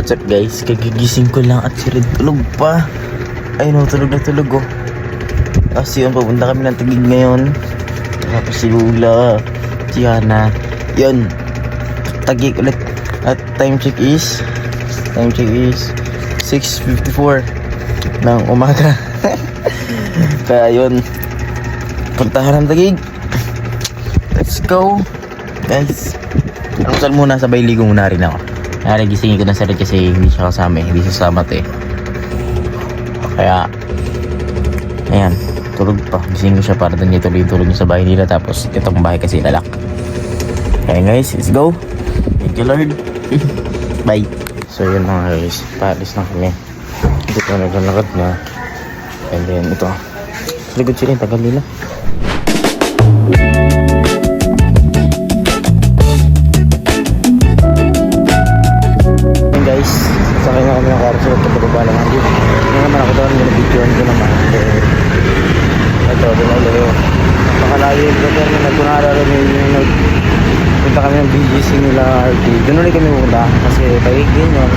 What's up guys? Kagigising ko lang at si Red tulog pa. Ay no, tulog na tulog oh. Kasi yun, papunta kami ng Taguig ngayon. Tapos si Lula, si Hana. Yun, Taguig ulit. At time check is 6:54 ng umaga. Kaya yun, puntahan ng Taguig. Let's go guys. Almusal muna, sabay ligo muna rin ako. Gisingin ko na sa Red kasi hindi siya kasama eh. Hindi siya samat eh. Kaya ayan, tulog pa. Gisingin ko siya para doon niya tuloy-tulog niya sa bahay nila. Tapos itong bahay kasi lalak. Kaya guys, let's go. Thank you Lord. Bye. So yun mga guys, paalis na kami. Dito na naglalakad na. And then ito, ligod sila yung tagal nila. Guys, sakay na kami ng carso at pagkababa lang ang jeep. Ngayon naman ako doon, binibidyoan ko naman. Ito, doon ulit yun. Napakalayo yung brother na nagkunararami yung nagpunta kami ng BGC nila RT. Doon ulit kami muna kasi Taguig din yun.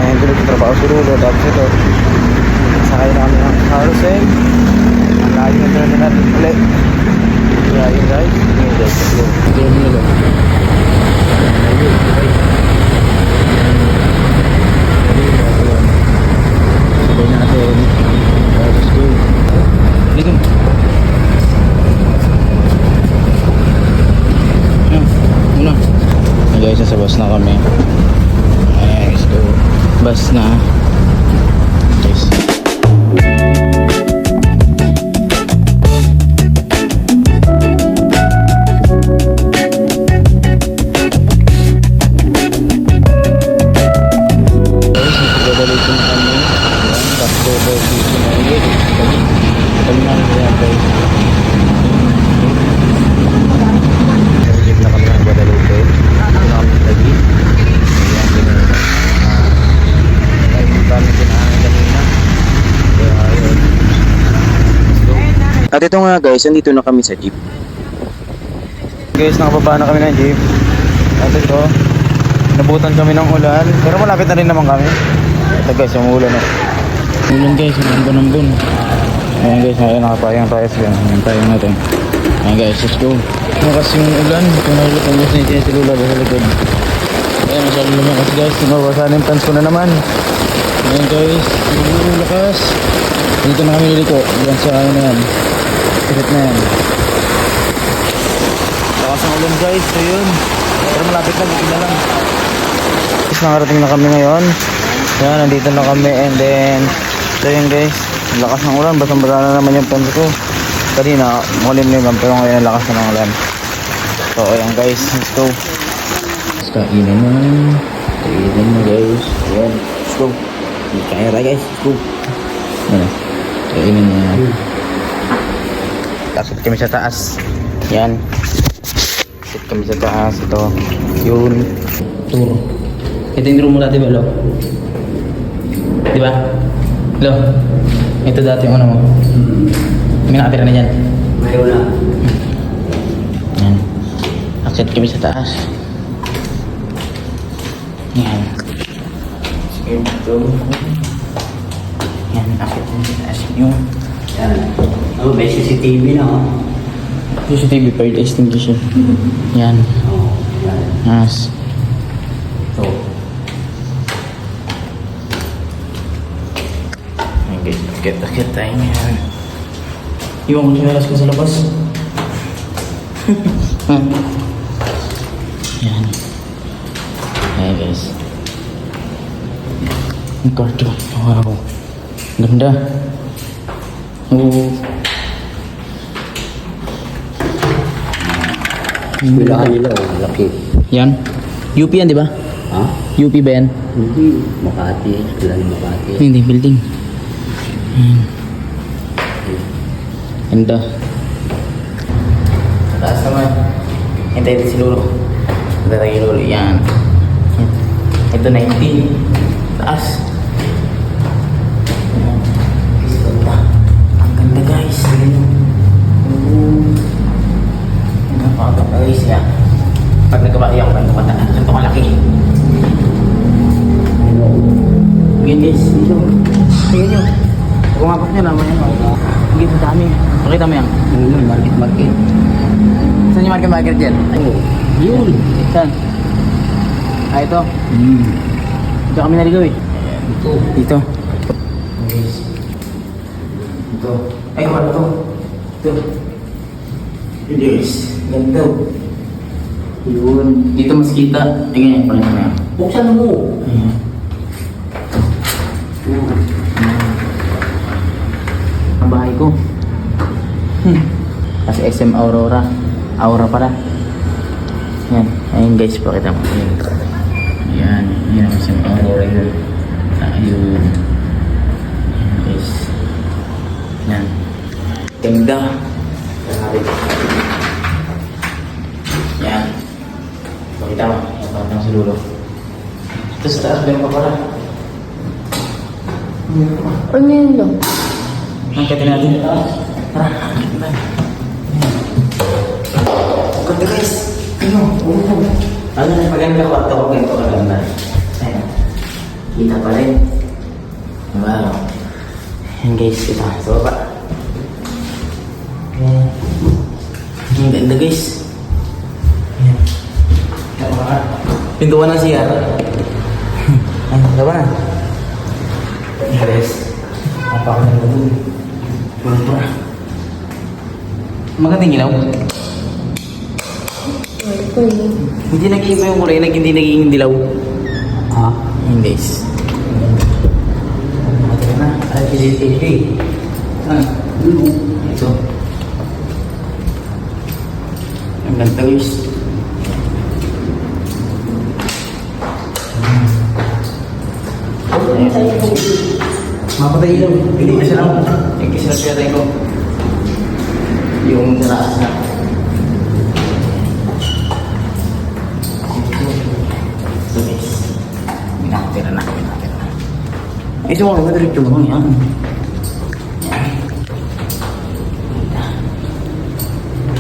Ngayon doon nagtatrabaho si Rulo. Tapos ito, sakay na kami ng carousel. Ang layo yung brother natin ulit. Kaya yun guys, yun guys, let's go. Ito yung nila. Sabay natin. Let's go. Dito. Ayan, muna. Guys, nasa bus na kami. Ayan, let's go. Bus na. Guys. At ito nga guys, andito na kami sa jeep. Guys, nakababa na kami ng jeep. At ito, nabutan kami ng ulan. Pero malapit na rin naman kami. Ito guys, yung ulan na. Ulan guys, ang ambon-ambon. Ayan guys, ngayon nakapayang tayo sila. Ayan tayo natin. Ayan guys, let's go. Makas yung ulan. Kung nalulat ang gusto niya si Lula sa likod. Ayan, masyadong lumakas guys. Mabawasan yung pants ko na naman. Ayan guys, yung lakas. Dito na kami niliko. Diyan sa ano na yan. Sakit na yan. Lakas ng ulan guys, so yun. Pero malapit na, buti na lang. Guys, nakarating na kami ngayon. Yan, nandito na kami and then so yun guys, lakas ng ulan. Basang-basa na naman yung pants ko. Kanina, makulim-limam pero ngayon ang lakas na ng ulan. So ayan guys, let's go. Kain naman. Kain naman guys. Ayan, let's go. Kaya tayo guys, let's go. Ano? Kainin na. Tapos kami sa taas. Yan. Sit kami sa taas. Ito. Yun. Tour. Ito yung room mo dati ba, Lo? Diba? Lo? Ito dati yung ano mo. May nakatira na dyan. Mayroon na. Yan. Akit kami sa taas. Yan. Sige, ito. Yan. Akit kami sa taas. Yung Yan. Oh, may CCTV na oh. CCTV fire extinguisher. Yan. Oh, yan. Yes. So, Akit tayo yan. Iwan ko sinalas ko sa labas. Yan. Ayan guys. Ang kwarto. Wow. Ganda. Oo. eskwelahan nila oh, laki. Yan. UP yan, di ba? Ha? UP ba yan? Hindi. Makati. Eskwelahan ng Makati. Hindi, building. Ganda. Sa taas naman. Hintay din si Lolo. Hintay tayo yung Lolo. Yan. Ito 19. Taas. Ganda. Ang ganda guys. Napakaganda guys ya. Pag nagkabali ako, ganito kalaki. guys, dito. Tingnan nyo. Kung nga nyo naman yan. Hindi mo dami. Pakita mo yan. Yun, market. Saan yung market dyan? Oo. Yun. Saan? Ah, ito. Dito kami naligaw eh. Ito. Dito. Guys. Ito. Ay, wala to. Ito. Ito guys. Ganda. Yun. Dito mas kita. Tingnan yan. Pakita mo yan. Buksan mo. Ayan. Ang bahay ko. Kasi SM Aurora. Aura pala. Yan. Ayun guys, pakita mo. Ayun. Yan. Yan ang SM Aurora yun. Ayun. Yan guys. Yan. Ganda. Yan. Pakita mo. Yan. Pakita mo si Lulo. Ito sa taas. Meron pa pala. Ano yun lo? Angkatin natin. Tara. Ganda guys. Ano na maganda kwarto ko ganito kaganda. Ayun. Kita pa rin. Wow. Ayan guys. Ito. Sa baba. Ayan. Ang ganda guys. Ayan. Pintuan na siya. Ay, baba na. Guys, napakaganda dun. Pura-pura. Magandang ilaw. Ito yun. Hindi nag-iiba yung kulay, hindi nagiging dilaw. Ha? Ayun guys. Ito na. LCD. Ito. Ang ganda guys. Mapatay ilaw. Hindi kasi lang. Yung kasi nagpatay ko. Yung naraas na. Ito guys. Minakatira na. Ito mga madiretso lang yan.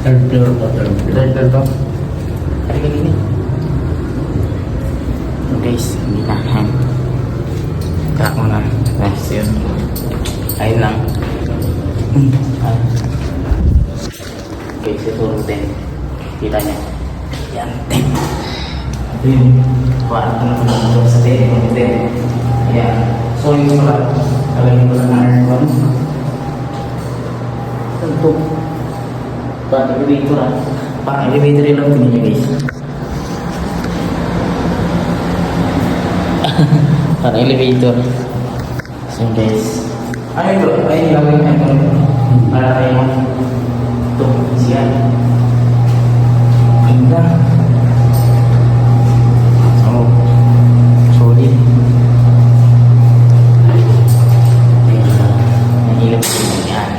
Third floor pa, third floor. Third floor ba? Hari ka gini. So guys, hindi na. Kako na. Nice yun. Ayun lang. Ayun. Guys, ito routine. Kita niya. Yan, 10. Ito yun. Parang ito na pala sa 10. Ayan. So yung pala, talagin ko lang ng aircon. Ito. Parang elevator ah. Parang elevator yung lang tingin niya guys. Parang elevator. So guys. Ano ito? Ayun yung gagawin natin ito. Para tayo ito. Siya. Ganda. Oh. Solid. Nahilap ko yan.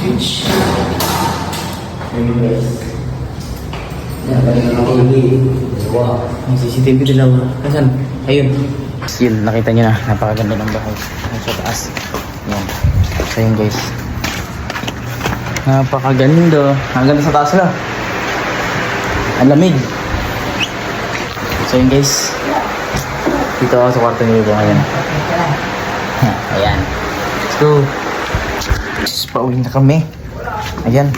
Switch. Ayun guys. Yan, balik na ako lagi. Wow. Ang CCTV dilaw. Kasan? Ayun. Yun, nakita nyo na. Napakaganda ng bahay. Sa taas. Yan. So yun guys. Napakaganda. Ang ganda sa taas na. Ang lamig. So yun guys. Dito ako sa kwarto nyo ngayon. Ayan. Let's go. Pauwi na kami. Ayan.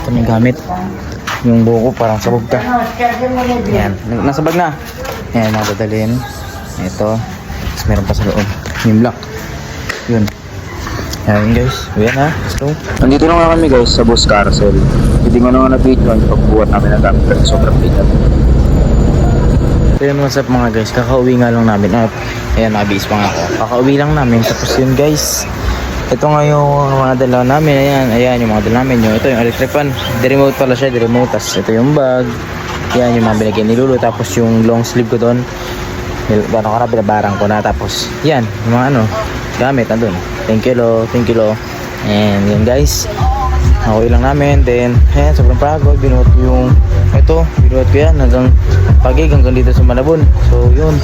Ito yung gamit. Yung buko parang sabog ka. Ayan. Nasa bag na. Ayan, mga dadalhin. Ito. Tapos meron pa sa loob. Yung block. Yun. Ayan guys. Ayan ha. So, nandito na nga kami guys sa bus carousel. Hindi ko na nga na-video ang pagbuhat namin ng gamit kasi sobrang bigat. Ayan, what's up mga guys. Kakauwi nga lang namin. Ayan, nabis pa nga ako. Kakauwi lang namin. Tapos yun guys. Ito nga yung mga dalaw namin. Ayan yung mga dalaw namin. Ito yung electric fan. Di-remote pala siya. Di-remote. Tapos ito yung bag. Ayan yung mga binigyan ni Lulu. Tapos yung long sleeve ko doon. Gano'n ka na binabarang ko na. Tapos yan. Yung mga gamit nandun. Thank you lo. And yan guys. Nakuwi lang namin. Then ayan, sobrang pagod. Binuot ko yung ito. Binuot ko yan hanggang pagig. Hanggang dito sa Malabon. So yun.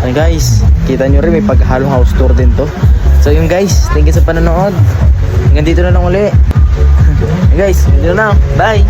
Ayan guys. Kita nyo rin. May paghalong house tour din to. So yun guys, thank you sa panonood. Hanggang dito na lang uli. Guys, dito na. Bye!